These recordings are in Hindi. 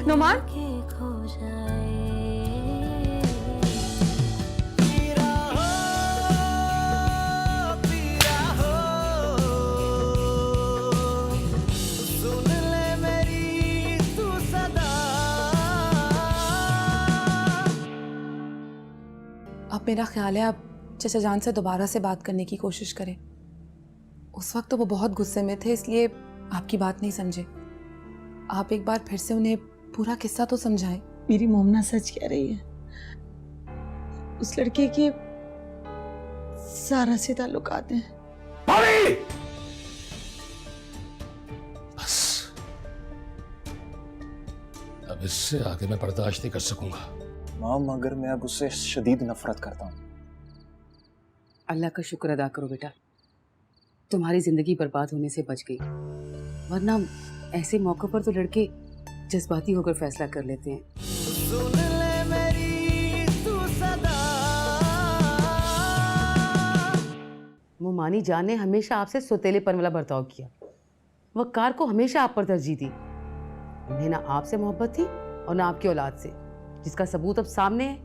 नुमान, अब मेरा ख्याल है आप चचा जान से दोबारा से बात करने की कोशिश करें। उस वक्त तो वो बहुत गुस्से में थे, इसलिए आपकी बात नहीं समझे। आप एक बार फिर से उन्हें पूरा किस्सा तो समझाएं। मेरी मोमना सच कह रही है। उस लड़के के सारा से ताल्लुकात हैं। बस अब इससे आगे मैं बर्दाश्त नहीं कर सकूंगा। माँ, मगर मैं अब उससे शदीद नफरत करता हूँ। अल्लाह का शुक्र अदा करो बेटा, तुम्हारी जिंदगी बर्बाद होने से बच गई, वरना ऐसे मौकों पर तो लड़के जज्बाती होकर फैसला कर लेते हैं। मोमानी जान ने हमेशा आपसे सौतेलेपन वाला बर्ताव किया। वकार को हमेशा आप पर तरजीह दी। उन्हें ना आपसे मोहब्बत थी और ना आपकी औलाद से, जिसका सबूत अब सामने है।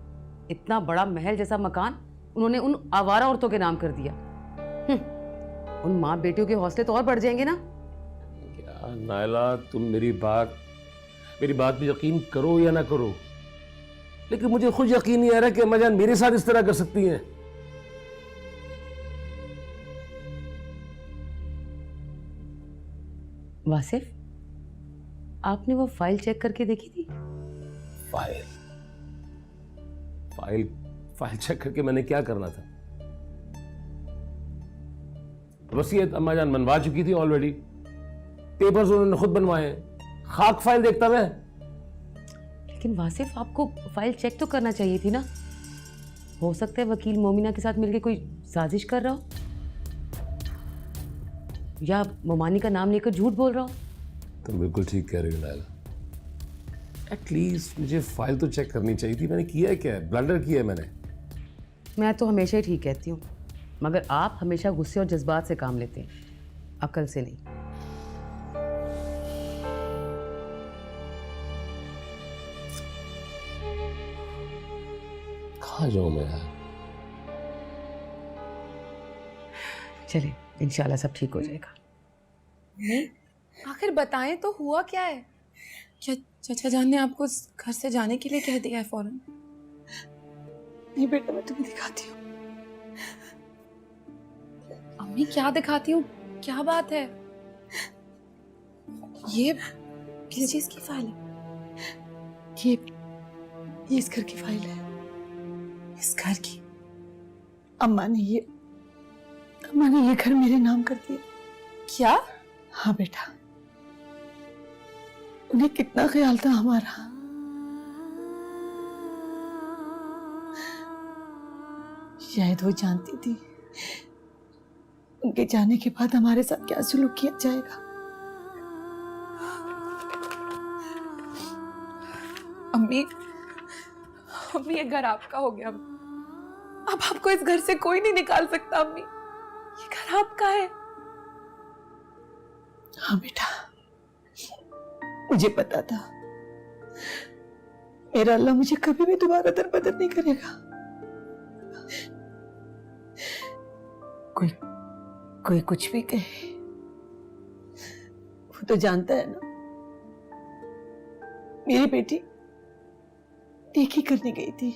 इतना बड़ा महल जैसा मकान उन्होंने उन आवारा औरतों के नाम कर दिया। उन माँ बेटियों के हौसले तो और बढ़ जाएंगे ना। क्या नायला, तुम मेरी बात पे यकीन करो या ना करो, लेकिन मुझे खुद यकीन नहीं आ रहा कि अम्मा जान मेरे साथ इस तरह कर सकती हैं। वासिफ, आपने वो फाइल चेक करके देखी थी? फाइल चेक करके मैंने क्या करना था? वसीयत अम्मा जान बनवा चुकी थी ऑलरेडी, पेपर्स उन्होंने खुद बनवाए, खाक फाइल देखता मैं। लेकिन वासिफ, आपको फाइल चेक तो करना चाहिए थी ना। हो सकता है वकील मोमिना के साथ मिलकर कोई साजिश कर रहा हो, या मोमानी का नाम लेकर झूठ बोल रहा हो। तुम बिल्कुल ठीक कह रही हो नायला। एटलीस्ट मुझे फाइल तो चेक करनी चाहिए थी। मैंने किया है क्या? ब्लंडर किया है मैंने। मैं तो हमेशा ही ठीक कहती हूँ, मगर आप हमेशा गुस्से और जज्बात से काम लेते हैं, अकल से नहीं। कहाँ जाऊँ मैं यार? चलिए, इंशाल्लाह सब ठीक हो जाएगा। आखिर बताएं तो हुआ क्या है? क्या चचा जान ने आपको घर से जाने के लिए कह दिया है फौरन? नहीं बेटा, मैं तुम्हें दिखाती हूँ। अम्मी क्या दिखाती हूँ? क्या बात है? ये किस चीज की फाइल है? ये इस घर की फाइल है। इस घर की? अम्मा ने ये घर मेरे नाम कर दिया। क्या? हाँ बेटा, उन्हें कितना ख्याल था हमारा। शायद वो जानती थी उनके जाने के बाद हमारे साथ क्या सुलूक किया जाएगा। अम्मी ये घर आपका हो गया। अब आपको इस घर से कोई नहीं निकाल सकता। अम्मी, ये घर आपका है। हाँ बेटा, मुझे पता था मेरा अल्लाह मुझे कभी भी दोबारा दरबदर नहीं करेगा। कोई कुछ भी कहे, वो तो जानता है ना मेरी बेटी नेकी करने गई थी।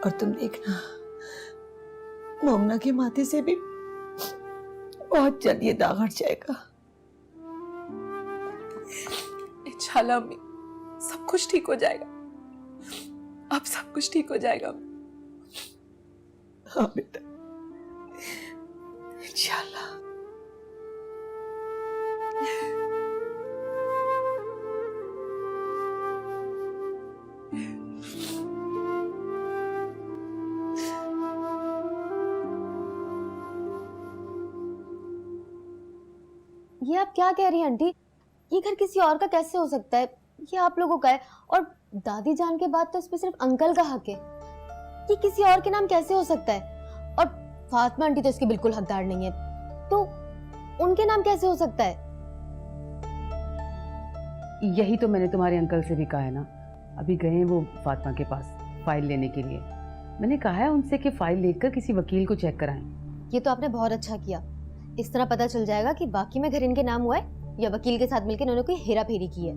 और तुम देखना, मोमना के माथे से भी बहुत जल्द ये दाग हट जाएगा। इंशाल्लाह अम्मी, सब कुछ ठीक हो जाएगा। अब सब कुछ ठीक हो जाएगा। हाँ बेटा, इंशाल्लाह। ये आप क्या कह रही हैं आंटी? ये घर किसी और का कैसे हो सकता है? ये आप लोगों का है, और दादी जान के बाद तो इसमें सिर्फ अंकल का हक है। ये किसी और के नाम कैसे हो सकता है? और फातिमा आंटी तो इसकी बिल्कुल हकदार नहीं है, तो उनके नाम कैसे हो सकता है? यही तो मैंने तुम्हारे अंकल से भी कहा है ना। अभी गए हैं वो फातिमा के पास फाइल लेने के लिए। मैंने कहा है उनसे कि फाइल लेकर किसी वकील को चेक कराएं। ये तो आपने बहुत अच्छा किया। इस तरह पता चल जाएगा कि बाकी में घर इनके नाम हुआ है या वकील के साथ मिलकर इन्होंने कोई हेरा फेरी की है।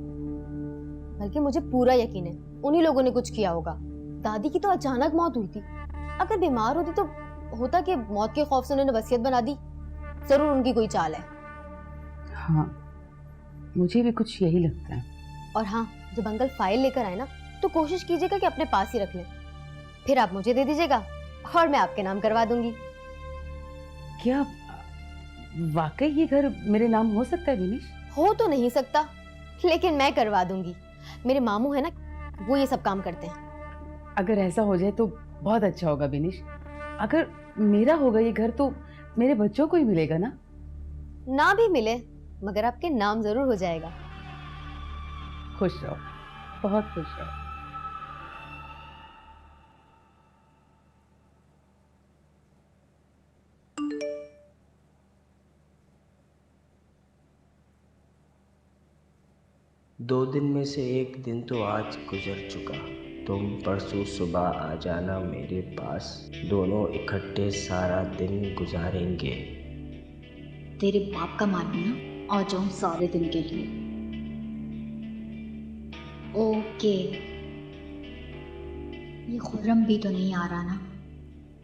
बल्कि मुझे पूरा यकीन है उन्हीं लोगों ने कुछ किया होगा। दादी की तो अचानक मौत हुई थी। अगर बीमार होती तो होता कि मौत के खौफ से उन्होंने वसीयत बना दी। जरूर उनकी कोई चाल है। हाँ, मुझे भी कुछ यही लगता है। और हाँ, जब अंकल फाइल लेकर आए ना तो कोशिश कीजिएगा कि अपने पास ही रख लें। फिर आप मुझे दे दीजिएगा और मैं आपके नाम करवा दूंगी। क्या वाकई ये घर मेरे नाम हो सकता है विनीश? हो तो नहीं सकता, लेकिन मैं करवा दूंगी। मेरे मामू है ना, वो ये सब काम करते हैं। अगर ऐसा हो जाए तो बहुत अच्छा होगा विनीश। अगर मेरा होगा ये घर तो मेरे बच्चों को ही मिलेगा ना। ना भी मिले मगर आपके नाम जरूर हो जाएगा। खुश रहो, बहुत खुश रहो। दो दिन में से एक दिन तो आज गुजर चुका। तुम परसों सुबह आ जाना मेरे पास। दोनों इकट्ठे सारा दिन गुजारेंगे। तेरे बाप का मानना और जाऊं सारे दिन के लिए। ओके, ये खुर्रम भी तो नहीं आ रहा ना।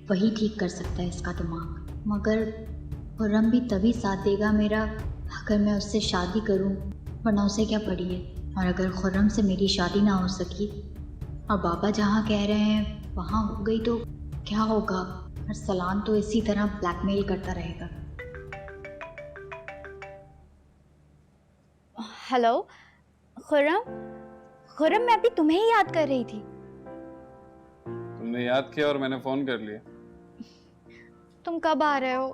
वही ठीक कर सकता है इसका दिमाग। मगर खुर्रम भी तभी साथ देगा मेरा अगर मैं उससे शादी करूं, वरना उसे क्या पड़ी है। और अगर खुर्रम से मेरी शादी ना हो सकी और बाबा जहाँ कह रहे हैं वहाँ हो गई तो क्या होगा। और सलाम तो इसी तरह ब्लैकमेल करता रहेगा। हेलो खुर्रम, खुर्रम मैं अभी तुम्हें ही याद कर रही थी। तुमने याद किया और मैंने फोन कर लिया। तुम कब आ रहे हो?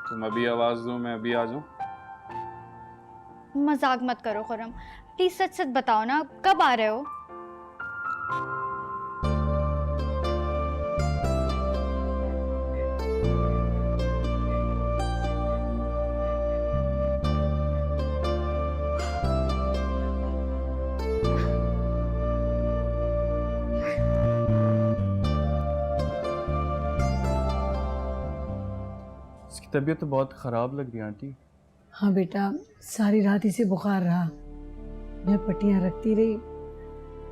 तुम अभी आवाज दो, मैं अभी आ जाऊं। मजाक मत करो खुर्रम, प्लीज सच सच बताओ ना, कब आ रहे हो? इसकी तबीयत तो बहुत ख़राब लग रही है आंटी। हाँ बेटा, सारी रात इसे बुखार रहा। मैं पट्टियाँ रखती रही,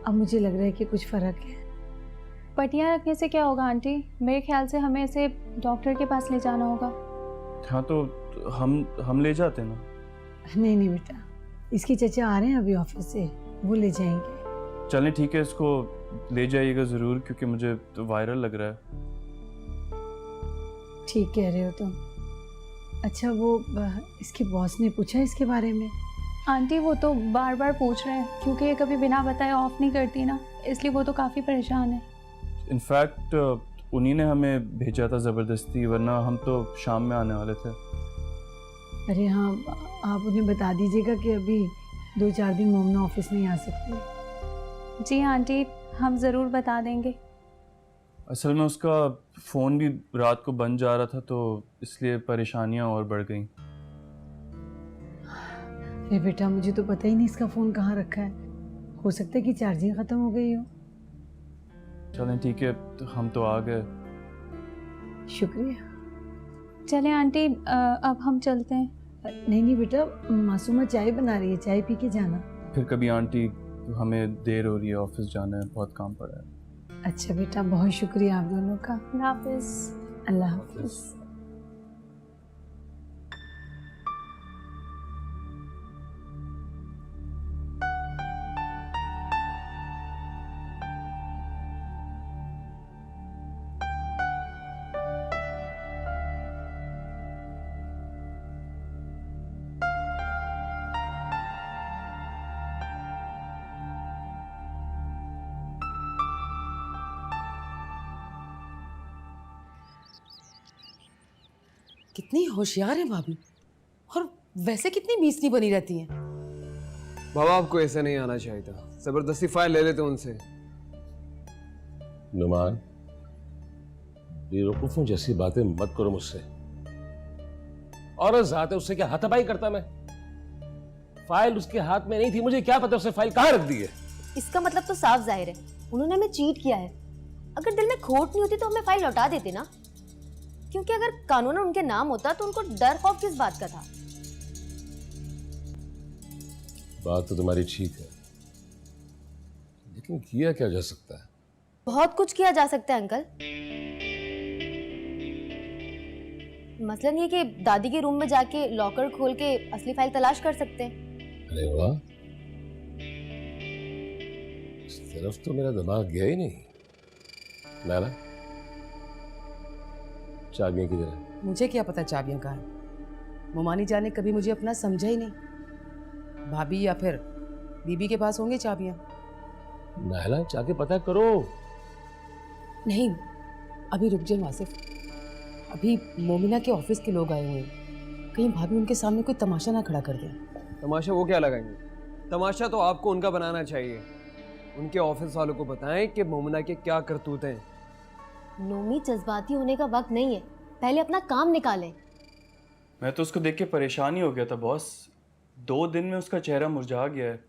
अब मुझे लग रहा है कि कुछ फ़र्क है। पट्टियाँ रखने से क्या होगा आंटी? मेरे ख्याल से हमें इसे डॉक्टर के पास ले जाना होगा। हाँ तो हम ले जाते ना। नहीं नहीं बेटा, इसके चचा आ रहे हैं अभी ऑफिस से, वो ले जाएंगे। चलें ठीक है, इसको ले जाइएगा ज़रूर क्योंकि मुझे तो वायरल लग रहा है। ठीक कह रहे हो तुम। अच्छा वो इसके बॉस ने पूछा इसके बारे में? आंटी वो तो बार बार पूछ रहे हैं क्योंकि ये कभी बिना बताए ऑफ नहीं करती ना, इसलिए वो तो काफ़ी परेशान है। इनफैक्ट उन्हीं ने हमें भेजा था ज़बरदस्ती, वरना हम तो शाम में आने वाले थे। अरे हाँ, आप उन्हें बता दीजिएगा कि अभी 2-4 दिन मोमना ऑफिस नहीं आ सकती। जी आंटी, हम ज़रूर बता देंगे। असल में उसका फ़ोन भी रात को बंद जा रहा था तो इसलिए परेशानियां और बढ़ गईं। अरे बेटा, मुझे तो पता ही नहीं इसका फ़ोन कहाँ रखा है। हो सकता है कि चार्जिंग ख़त्म हो गई हो। चलें ठीक है, तो हम तो आ गए। शुक्रिया। चलें आंटी, अब हम चलते हैं। नहीं नहीं बेटा, मासूमा चाय बना रही है, चाय पी के जाना। फिर कभी आंटी, हमें देर हो रही है, ऑफिस जाना है, बहुत काम पड़ा है। अच्छा बेटा, बहुत शुक्रिया आप दोनों का। अल्लाह हाफिज़। अल्लाह हाफिज़। कितनी होशियार है भाभी, और वैसे कितनी मीसनी बनी रहती हैं। बाबा आपको ऐसा नहीं आना चाहिए था, जबरदस्ती फाइल ले लेते उनसे। नुमान, बेवकूफ़ों जैसी बातें मत करो मुझसे। औरत जात है, उससे क्या हाथापाई करता मैं? फाइल उसके हाथ में नहीं थी, मुझे क्या पता उसने फाइल कहाँ रख दी है। इसका मतलब तो साफ जाहिर है उन्होंने हमें चीट किया है। अगर दिल में खोट नहीं होती तो हमें फाइल लौटा देते ना, क्योंकि अगर कानून उनके नाम होता तो उनको डर खौफ किस बात का था। बात तो तुम्हारी ठीक है, लेकिन किया क्या जा सकता है? बहुत कुछ किया जा सकता है अंकल। मसलन ये कि दादी के रूम में जाके लॉकर खोल के असली फाइल तलाश कर सकते हैं। अरे वाह, इस तरफ तो मेरा दिमाग गया ही नहीं। नाला, चाबियां किधर है? मुझे क्या पता चाबियां कहाँ हैं? मोमानी जान ने कभी मुझे अपना समझा ही नहीं। भाभी या फिर बीबी के पास होंगे चाबियां। नाला, जाके पता करो। नहीं, अभी रुक जाओ आसिफ। अभी मोमिना के ऑफिस के लोग आए हुए हैं, कहीं भाभी उनके सामने कोई तमाशा ना खड़ा कर दे। तमाशा वो क्या लगाएंगे? तमाशा तो आपको उनका बनाना चाहिए। उनके ऑफिस वालों को बताएं कि मोमिना के क्या करतूत हैं। नोमी, जज्बाती होने का वक्त नहीं है, पहले अपना काम निकालें। मैं तो उसको देख के परेशान ही हो गया था बॉस। 2 दिन में उसका चेहरा मुरझा गया है।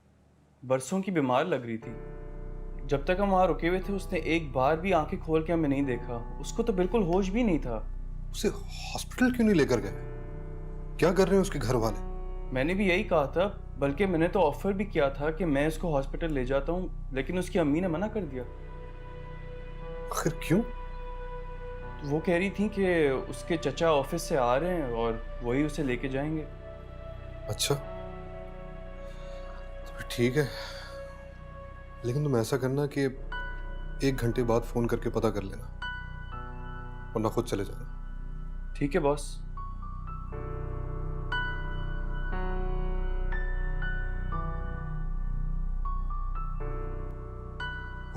बरसों की बीमार लग रही थी। जब तक हम वहाँ रुके हुए थे उसने एक बार भी आंखें खोल के हमें नहीं देखा। उसको तो बिल्कुल होश भी नहीं था। उसे हॉस्पिटल क्यों नहीं लेकर गए? क्या कर रहे हैं उसके घर वाले? मैंने भी यही कहा था, बल्कि मैंने तो ऑफर भी किया था कि मैं उसको हॉस्पिटल ले जाता हूँ, लेकिन उसकी अम्मी ने मना कर दिया। आखिर क्यों? वो कह रही थी कि उसके चचा ऑफिस से आ रहे हैं और वही उसे लेके जाएंगे। अच्छा, तो ठीक है, लेकिन तुम ऐसा करना कि 1 घंटे बाद फोन करके पता कर लेना, वरना खुद चले जाना। ठीक है बॉस।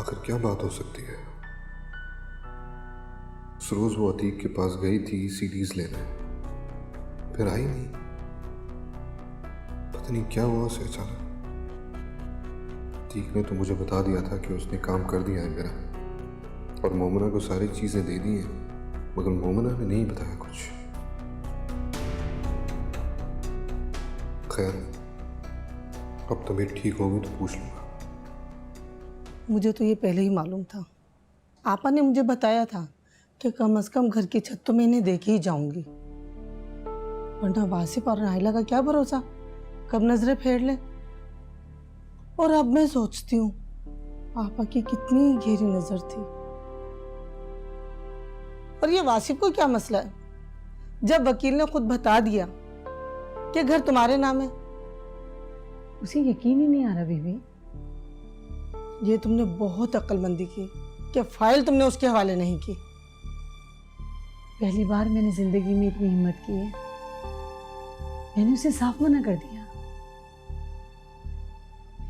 आखिर क्या बात हो सकती है? उस रोज वो अतीक के पास गई थी सीडीज लेने, फिर आई नहीं। पता नहीं क्या हुआ उसे अचानक। अतीक ने तो मुझे बता दिया था कि उसने काम कर दिया है मेरा, और मोमिना को सारी चीजें दे दी हैं, मगर मोमिना ने नहीं बताया कुछ। खैर, अब तबीयत ठीक होगी तो पूछ लूंगा। मुझे तो ये पहले ही मालूम था। आपा ने मुझे बताया था कि कम से कम घर की छत तो मैं इन्हें देखे ही जाऊंगी, वरना वासिफ और नाइला का क्या भरोसा कब नजरें फेर ले। और अब मैं सोचती हूँ आपा की कितनी गहरी नजर थी। और ये वासिफ को क्या मसला है? जब वकील ने खुद बता दिया कि घर तुम्हारे नाम है, उसे यकीन ही नहीं आ रहा। बीबी, ये तुमने बहुत अक्लमंदी की कि फाइल तुमने उसके हवाले नहीं की। पहली बार मैंने जिंदगी में इतनी हिम्मत की है। मैंने उसे साफ मना कर दिया,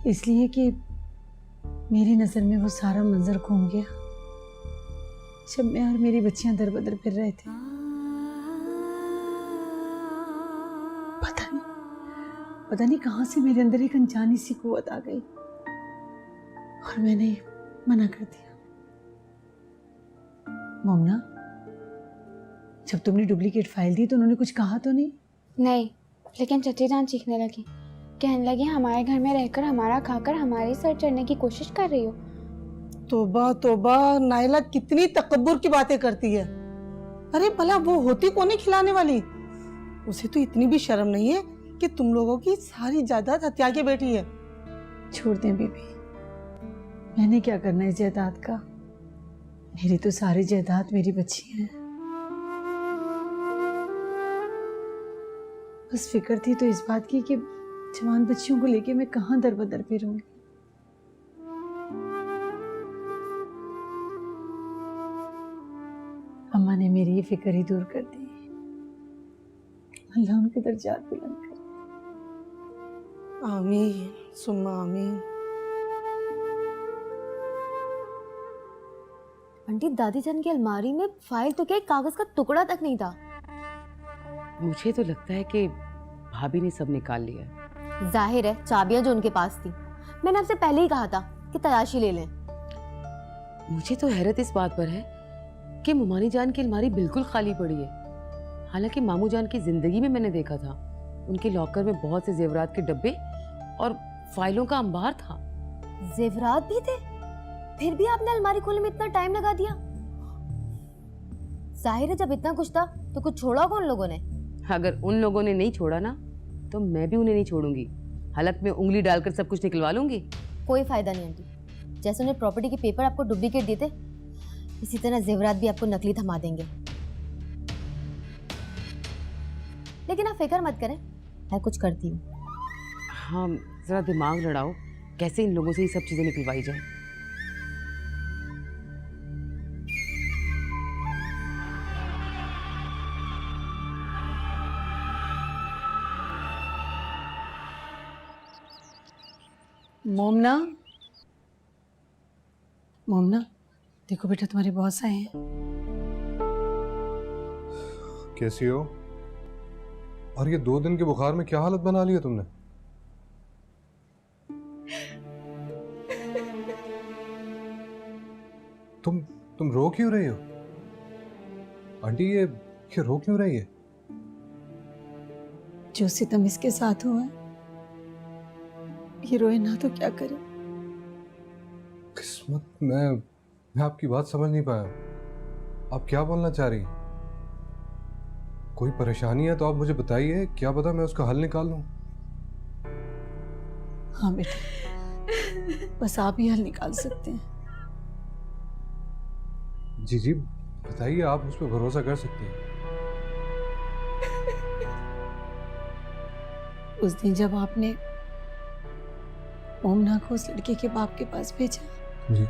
इसलिए कि मेरी नजर में वो सारा मंजर घूम गया जब मैं और मेरी बच्चियां दर बदर फिर रहे थे। पता नहीं कहां से मेरे अंदर एक अनजानी सी कुव्वत आ गई और मैंने मना कर दिया। मोमना, जब तुमने डुप्लीकेट फाइल दी तो उन्होंने कुछ कहा तो नहीं? नहीं, लेकिन चची जान चीखने लगी, कहने लगी हमारे घर में रहकर हमारा खाकर हमारे सर चढ़ने की कोशिश कर रही हो। तोबा तोबा, नाइला कितनी तकब्बुर की बातें करती है। अरे भला वो होती कौन है खिलाने वाली? उसे तो इतनी भी शर्म नहीं है कि तुम लोगों की सारी जायदाद हत्या के बैठी है। छोड़ दें बीबी, मैंने क्या करना है जायदाद का? मेरी तो सारी जायदाद मेरी बच्ची है। बस फिक्र थी तो इस बात की कि जवान बच्चियों को लेके मैं कहां दर बदर फिरूंगी। अम्मा ने मेरी ये फिक्र ही दूर कर दी। अल्लाह उनके दर्जात बुलंद करे। आमीन सुम्मा आमीन। आंटी, दादी जान की अलमारी में फाइल तो क्या, एक कागज का टुकड़ा तक नहीं था। मुझे तो लगता है कि भाभी ने सब निकाल लिया है। जाहिर है चाबियां जो उनके पास थी। मैंने आपसे पहले ही कहा था कि तलाशी ले लें। मुझे तो हैरत इस बात पर है कि मोमानी जान की अलमारी बिल्कुल खाली पड़ी है। हालांकि मामू जान की जिंदगी में मैंने देखा था उनके लॉकर में बहुत से जेवरात के डब्बे और फाइलों का अंबार था। जेवरात भी थे? फिर भी आपने अलमारी खोलने में इतना टाइम लगा दिया। जाहिर है जब इतना कुछ था तो कुछ छोड़ा होगा उन लोगों ने। अगर उन लोगों ने नहीं छोड़ा ना तो मैं भी उन्हें नहीं छोड़ूंगी। हलक में उंगली डालकर सब कुछ निकलवा लूंगी। कोई फायदा नहीं आंटी, जैसे उन्हें प्रॉपर्टी के पेपर आपको डुप्लीकेट दिए थे इसी तरह जेवरात भी आपको नकली थमा देंगे। लेकिन आप फिक्र मत करें, मैं कुछ करती हूँ। हाँ, जरा दिमाग लड़ाओ कैसे इन लोगों से ये सब चीजें निकलवाई जाए। मोमना, मोमना देखो बेटा तुम्हारे बॉस आए हैं। कैसी हो? और ये 2 दिन के बुखार में क्या हालत बना ली है तुमने? तुम रो क्यों रही हो? आंटी ये रो क्यों रही है? जो सितम इसके साथ हुआ है, ये रोए ना तो क्या करे। किस्मत, मैं आपकी बात समझ नहीं पाया। आप क्या बोलना चाह रही हैं? कोई परेशानी है तो आप मुझे बताइए, क्या पता मैं उसका हल निकाल लूं। हाँ बेटा, बस आप ही हल निकाल सकते हैं। जी जी बताइए, आप उस पर भरोसा कर सकती हैं। उस दिन जब आपने मोमना को उस लड़के के बाप के पास भेजा, जी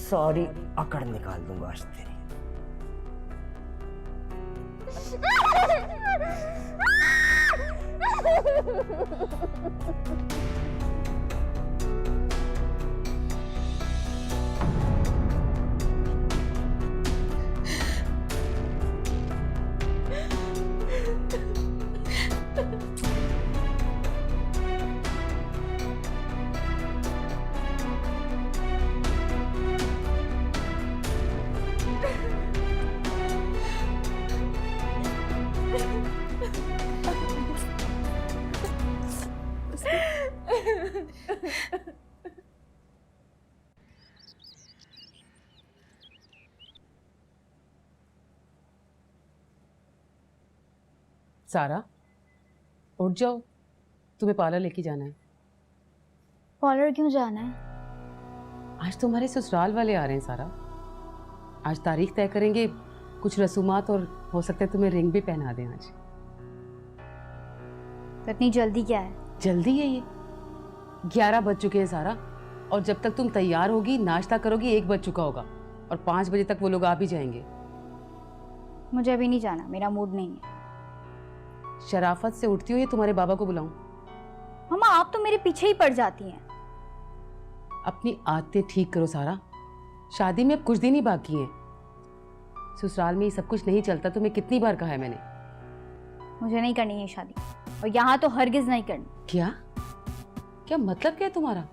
सॉरी, अकड़ निकाल दूंगा आज तेरी। सारा, उठ जाओ, तुम्हें पार्लर लेके जाना है। पार्लर क्यों जाना है? आज तुम्हारे ससुराल वाले आ रहे हैं सारा। आज तारीख तय करेंगे, कुछ रसूमात, और हो सकता है तुम्हें रिंग भी पहना दें आज। तो इतनी जल्दी क्या है? जल्दी है ये, 11 बज चुके हैं सारा, और जब तक तुम तैयार होगी, नाश्ता करोगी, 1 बज चुका होगा, और 5 बजे तक वो लोग आ भी जाएंगे। मुझे अभी नहीं जाना, मेरा मूड नहीं है। शराफत से उठती हो या तुम्हारे बाबा को बुलाऊं? मम्मा, आप तो मेरे पीछे ही पड़ जाती हैं। अपनी आदतें ठीक करो सारा, शादी में अब कुछ दिन ही बाकी हैं। ससुराल में ये सब कुछ नहीं चलता, तुम्हें कितनी बार कहा है मैंने। मुझे नहीं करनी है शादी, और यहाँ तो हरगिज नहीं करनी। क्या क्या मतलब क्या है तुम्हारा?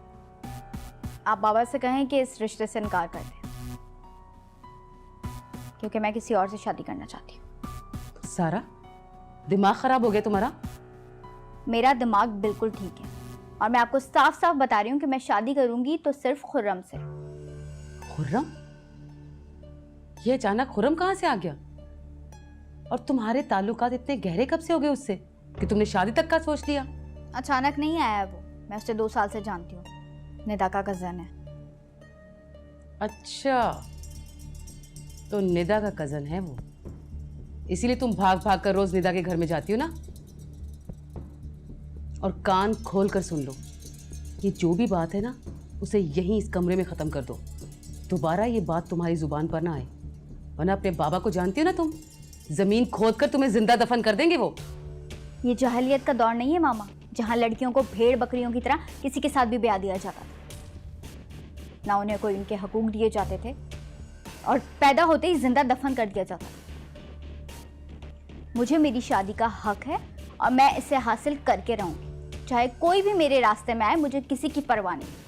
आप बाबा से कहें कि इस रिश्ते से इनकार कर दें, क्योंकि मैं किसी और से शादी करना चाहती हूँ। सारा, दिमाग खराब हो गया तुम्हारा? मेरा दिमाग बिल्कुल ठीक है, और मैं आपको साफ साफ बता रही हूँ कि मैं शादी करूंगी तो सिर्फ खुर्रम से। खुर्रम? ये अचानक खुर्रम कहाँ से आ गया? और तुम्हारे ताल्लुकात इतने गहरे कब से हो गए उससे कि तुमने शादी तक का सोच लिया? अचानक नहीं आया वो, मैं उसे 2 साल से जानती हूँ। निदा का कजन है। अच्छा, तो निदा का कजन है वो, इसीलिए तुम भाग भाग कर रोज निदा के घर में जाती हो ना? और कान खोल कर सुन लो, ये जो भी बात है ना, उसे यहीं इस कमरे में खत्म कर दो। दोबारा ये बात तुम्हारी जुबान पर ना आए, वरना अपने बाबा को जानती हो ना तुम, जमीन खोद कर तुम्हें जिंदा दफन कर देंगे वो। ये जाहिलियत का दौर नहीं है मामा, जहाँ लड़कियों को भेड़ बकरियों की तरह किसी के साथ भी ब्याह दिया जाता था, ना उन्हें कोई उनके हकूक दिए जाते थे और पैदा होते ही जिंदा दफन कर दिया जाता था। मुझे मेरी शादी का हक है और मैं इसे हासिल करके रहूंगी, चाहे कोई भी मेरे रास्ते में आए, मुझे किसी की परवाह नहीं।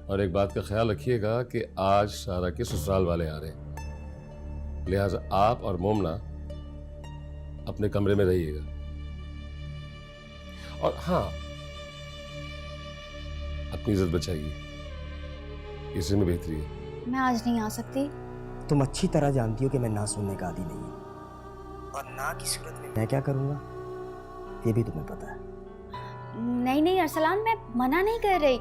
और एक बात का ख्याल रखिएगा कि आज सारा के ससुराल वाले आ रहे हैं, लिहाजा आप और मोमना अपने कमरे में रहिएगा। और हाँ, अपनी इज्जत बचाइए, इसी में बेहतरी है। मैं आज नहीं आ सकती। तुम अच्छी तरह जानती हो कि मैं ना सुनने का आदी नहीं हूँ, और ना की सूरत में मैं क्या करूँगा ये भी तुम्हें पता है। नहीं नहीं अरसलान, मैं मना नहीं कर रही,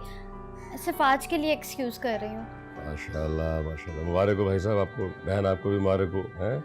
सिर्फ आज के लिए एक्सक्यूज कर रही हूँ। माशाल्लाह माशाल्लाह, मुबारक हो भाई साहब आपको, बहन आपको भी मुबारक हो। हैं